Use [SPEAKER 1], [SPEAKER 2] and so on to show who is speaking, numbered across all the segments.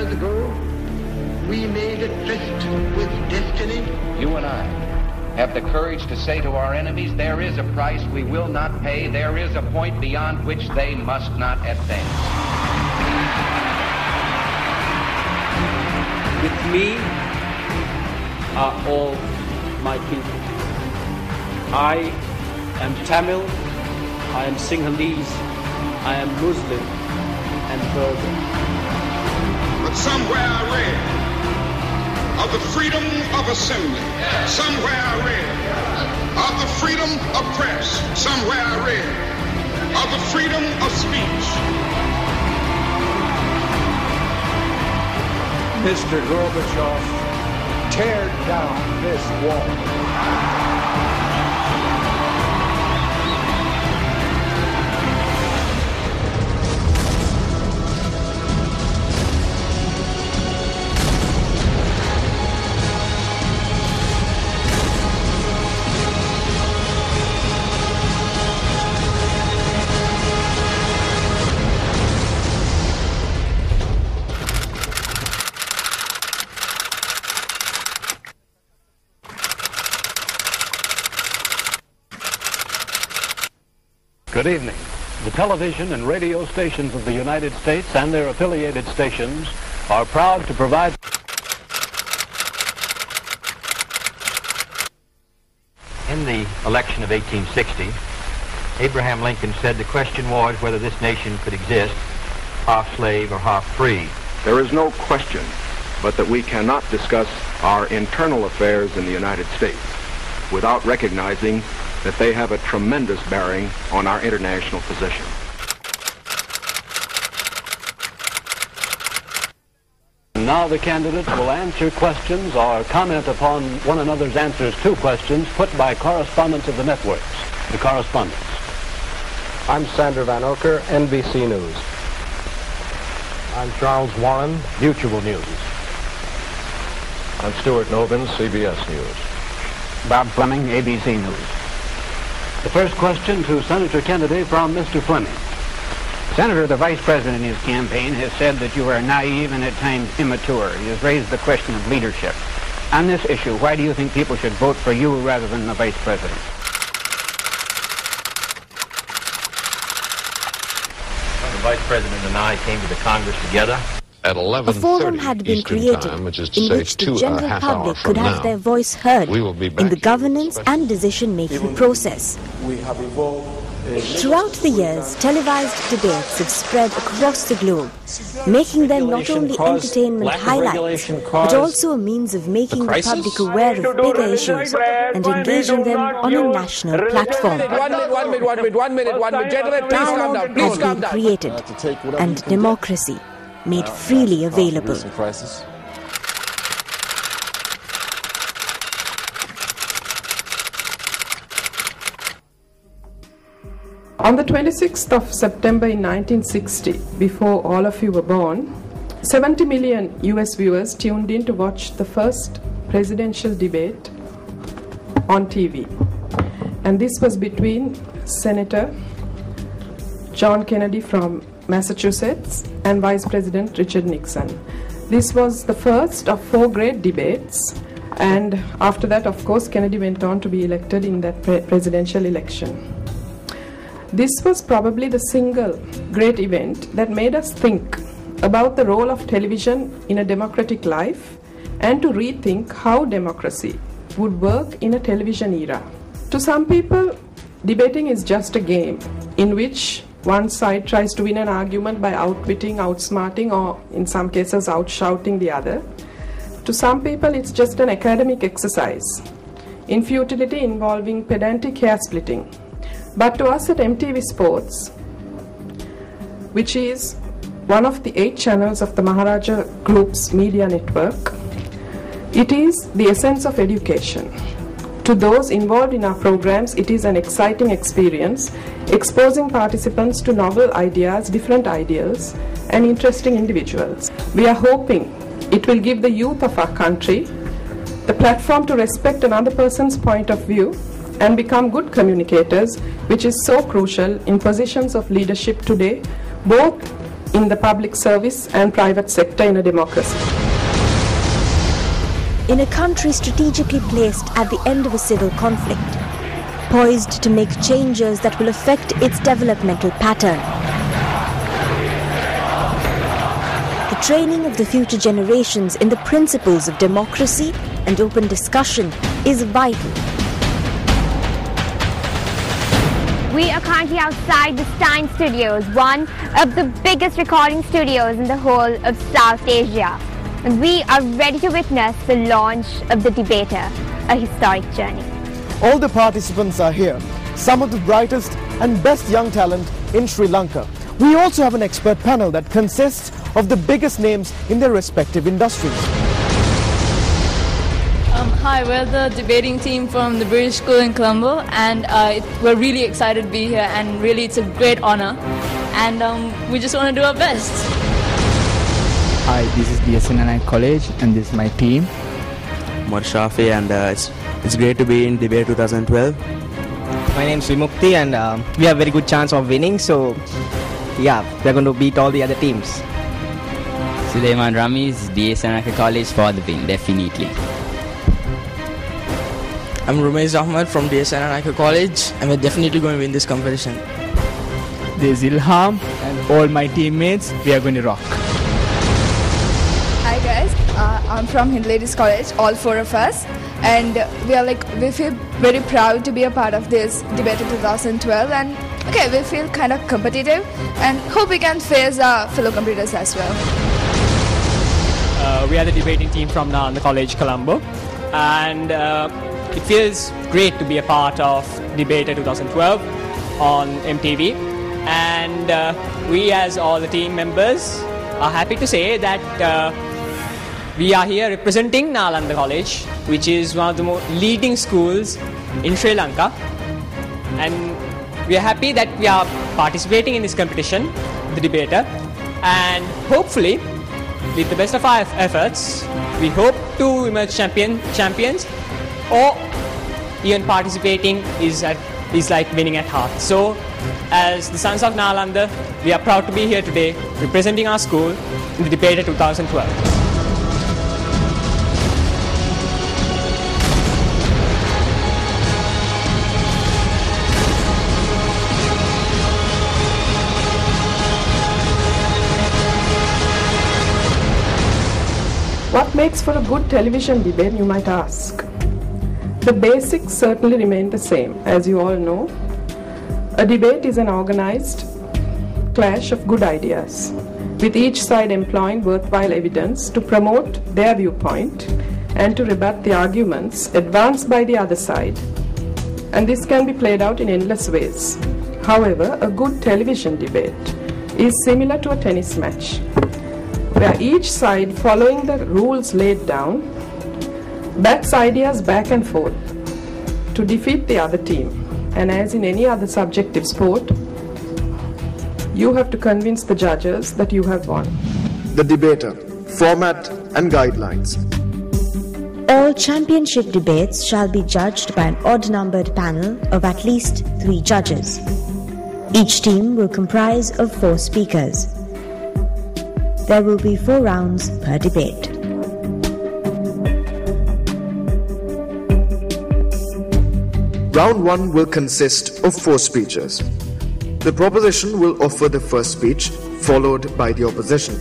[SPEAKER 1] years ago, we made a tryst with destiny.
[SPEAKER 2] You and I have the courage to say to our enemies, there is a price we will not pay, there is a point beyond which they must not advance.
[SPEAKER 3] With me are all my people. I am Tamil, I am Sinhalese, I am Muslim and Berber.
[SPEAKER 4] But somewhere I read of the freedom of assembly. Somewhere I read of the freedom of press. Somewhere I read of the freedom of speech.
[SPEAKER 5] Mr. Gorbachev, tear down this wall.
[SPEAKER 6] Good evening. The television and radio stations of the United States and their affiliated stations are proud to provide.
[SPEAKER 7] In the election of 1860, Abraham Lincoln said the question was whether this nation could exist half slave or half free.
[SPEAKER 8] There is no question but that we cannot discuss our internal affairs in the United States without recognizing that they have a tremendous bearing on our international position.
[SPEAKER 6] Now the candidates will answer questions or comment upon one another's answers to questions put by correspondents of the networks. The correspondents.
[SPEAKER 9] I'm Sander Van Oker, NBC News.
[SPEAKER 10] I'm Charles Warren, Mutual News.
[SPEAKER 11] I'm Stuart Novin, CBS News.
[SPEAKER 12] Bob Fleming, ABC News.
[SPEAKER 6] The first question to Senator Kennedy from Mr. Fleming.
[SPEAKER 12] Senator, the Vice President in his campaign has said that you are naive and at times immature. He has raised the question of leadership. On this issue, why do you think people should vote for you rather than the Vice President?
[SPEAKER 7] When the Vice President and I came to the Congress together,
[SPEAKER 13] at 11:30
[SPEAKER 14] a forum had been created
[SPEAKER 13] time, which is to
[SPEAKER 14] in
[SPEAKER 13] say
[SPEAKER 14] which the general public could
[SPEAKER 13] now,
[SPEAKER 14] have their voice heard in the governance and decision-making process. Throughout the years, televised debates have spread across the globe, making them not only entertainment highlights, but also a means of making the public aware of bigger issues and engaging them on a national platform. Dialogue has been created and democracy made freely available.
[SPEAKER 15] On the 26th of September in 1960, before all of you were born, 70 million US viewers tuned in to watch the first presidential debate on TV. And this was between Senator John Kennedy from Massachusetts and Vice President Richard Nixon. This was the first of 4 great debates, and after that, of course, Kennedy went on to be elected in that presidential election. This was probably the single great event that made us think about the role of television in a democratic life and to rethink how democracy would work in a television era. To some people, debating is just a game in which one side tries to win an argument by outwitting, outsmarting, or in some cases outshouting the other. To some people, it's just an academic exercise in futility involving pedantic hair splitting. But to us at MTV Sports, which is one of the 8 channels of the Maharaja Group's media network, it is the essence of education. To those involved in our programs, it is an exciting experience, exposing participants to novel ideas, different ideals, and interesting individuals. We are hoping it will give the youth of our country the platform to respect another person's point of view and become good communicators, which is so crucial in positions of leadership today, both in the public service and private sector in a democracy.
[SPEAKER 14] In a country strategically placed at the end of a civil conflict, poised to make changes that will affect its developmental pattern, the training of the future generations in the principles of democracy and open discussion is vital.
[SPEAKER 13] We are currently outside the Stein Studios, one of the biggest recording studios in the whole of South Asia. And we are ready to witness the launch of The Debater, a historic journey.
[SPEAKER 16] All the participants are here, some of the brightest and best young talent in Sri Lanka. We also have an expert panel that consists of the biggest names in their respective industries.
[SPEAKER 17] Hi, we're the debating team from the British School in Colombo, and we're really excited to be here, and really it's a great honor, and we just want to do our best.
[SPEAKER 18] Hi, this is DSNNI College, and this is my team.
[SPEAKER 19] Umar Shafi, and it's great to be in Debate 2012.
[SPEAKER 20] My name is Vimukti, and we have a very good chance of winning, so yeah, we're going to beat all the other teams.
[SPEAKER 21] Sulaiman Ramiz, DSNNI College for the win, definitely.
[SPEAKER 22] I'm Rumesh Ahmed from DSNNI College, and we're definitely going to win this competition.
[SPEAKER 18] This is Ilham, and all my teammates, we are going to rock.
[SPEAKER 23] Hi guys, I'm from Hindu Ladies College, all four of us, and we feel very proud to be a part of this Debate 2012, and we feel kind of competitive and hope we can face our fellow competitors as well.
[SPEAKER 24] We are the debating team from Nalanda College, Colombo, and it feels great to be a part of Debate 2012 on MTV, and we as all the team members are happy to say that we are here representing Nalanda College, which is one of the most leading schools in Sri Lanka, and we are happy that we are participating in this competition, the Debater, and hopefully with the best of our efforts we hope to emerge champions, or even participating is like winning at heart. So as the Sons of Nalanda, we are proud to be here today representing our school in the Debater 2012.
[SPEAKER 15] What makes for a good television debate, you might ask? The basics certainly remain the same. As you all know, a debate is an organized clash of good ideas, with each side employing worthwhile evidence to promote their viewpoint and to rebut the arguments advanced by the other side. And this can be played out in endless ways. However, a good television debate is similar to a tennis match, where each side, following the rules laid down, bats ideas back and forth to defeat the other team. And as in any other subjective sport, you have to convince the judges that you have won.
[SPEAKER 16] The Debater, format and guidelines.
[SPEAKER 14] All championship debates shall be judged by an odd-numbered panel of at least 3 judges. Each team will comprise of 4 speakers. There will be 4 rounds per debate.
[SPEAKER 16] Round 1 will consist of 4 speeches. The proposition will offer the first speech, followed by the opposition.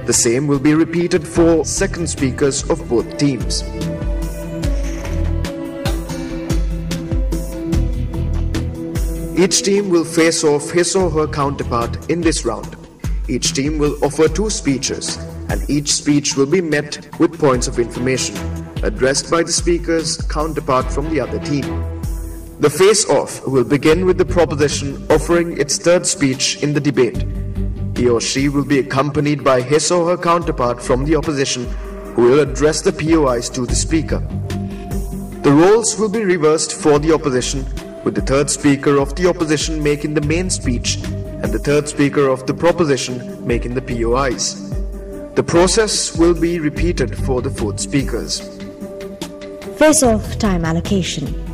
[SPEAKER 16] The same will be repeated for second speakers of both teams. Each team will face off his or her counterpart in this round. Each team will offer 2 speeches, and each speech will be met with points of information addressed by the speaker's counterpart from the other team. The face-off will begin with the proposition offering its third speech in the debate. He or she will be accompanied by his or her counterpart from the opposition, who will address the POIs to the speaker. The roles will be reversed for the opposition, with the third speaker of the opposition making the main speech and the third speaker of the proposition making the POIs. The process will be repeated for the 4th speakers.
[SPEAKER 14] Face-off time allocation.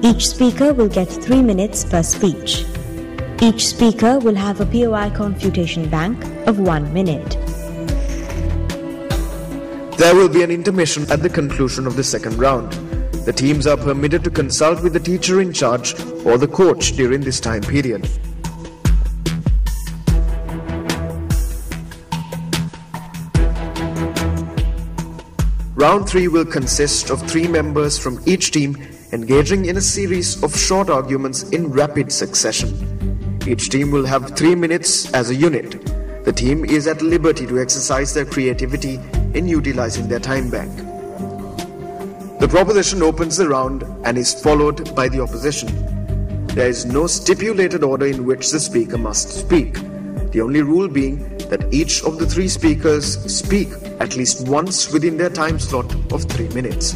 [SPEAKER 14] Each speaker will get 3 minutes per speech. Each speaker will have a POI confutation bank of 1 minute.
[SPEAKER 16] There will be an intermission at the conclusion of the second round. The teams are permitted to consult with the teacher in charge or the coach during this time period. Round 3 will consist of 3 members from each team engaging in a series of short arguments in rapid succession. Each team will have 3 minutes as a unit. The team is at liberty to exercise their creativity in utilizing their time bank. The proposition opens the round and is followed by the opposition. There is no stipulated order in which the speaker must speak, the only rule being that each of the 3 speakers speak at least once within their time slot of 3 minutes.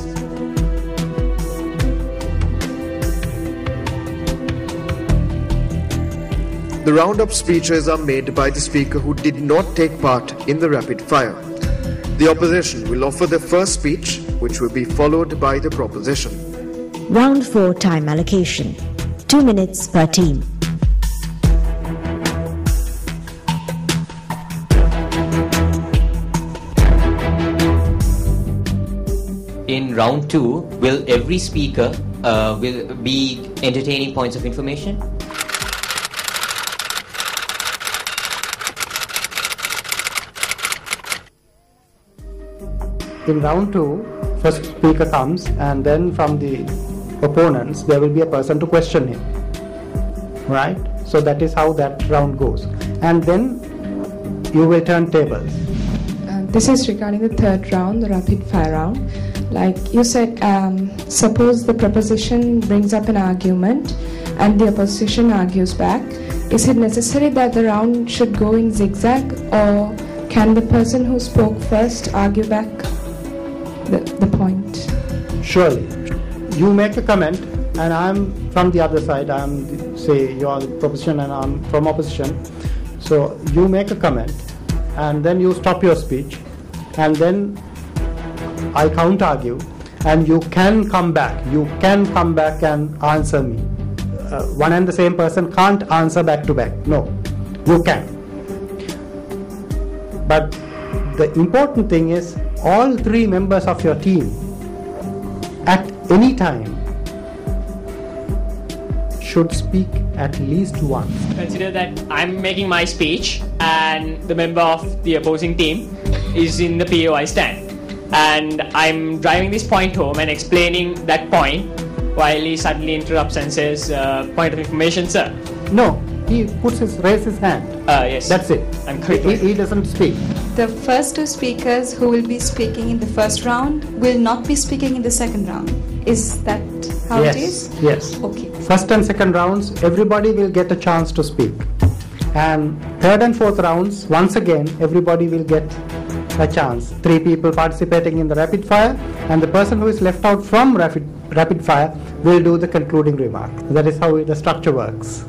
[SPEAKER 16] The round-up speeches are made by the speaker who did not take part in the rapid fire. The opposition will offer the first speech, which will be followed by the proposition.
[SPEAKER 14] Round 4 time allocation. 2 minutes per team.
[SPEAKER 1] In round 2, will every speaker will be entertaining points of information?
[SPEAKER 2] In round 2, first speaker comes, and then from the opponents there will be a person to question him. Right? So that is how that round goes. And then you will turn tables.
[SPEAKER 15] This is regarding the third round, the rapid fire round. Like you said, suppose the proposition brings up an argument and the opposition argues back. Is it necessary that the round should go in zigzag, or can the person who spoke first argue back the point?
[SPEAKER 2] Surely. You make a comment and I'm from the other side. Say you are the proposition and I'm from opposition. So you make a comment and then you stop your speech and then I counter argue and you can come back. You can come back and answer me. One and the same person can't answer back to back. No, you can. But the important thing is all 3 members of your team at any time should speak at least once.
[SPEAKER 24] Consider that I'm making my speech and the member of the opposing team is in the POI stand, and I'm driving this point home and explaining that point while he suddenly interrupts and says, point of information, sir.
[SPEAKER 2] No, he raises his hand.
[SPEAKER 24] Yes.
[SPEAKER 2] That's it.
[SPEAKER 24] I'm correct.
[SPEAKER 2] He doesn't speak.
[SPEAKER 3] The first 2 speakers who will be speaking in the first round will not be speaking in the second round. Is that how it is?
[SPEAKER 2] Yes.
[SPEAKER 3] Okay.
[SPEAKER 2] First and second rounds, everybody will get a chance to speak. And third and fourth rounds, once again, everybody will get a chance. 3 people participating in the rapid fire, and the person who is left out from rapid fire will do the concluding remark. That is how the structure works.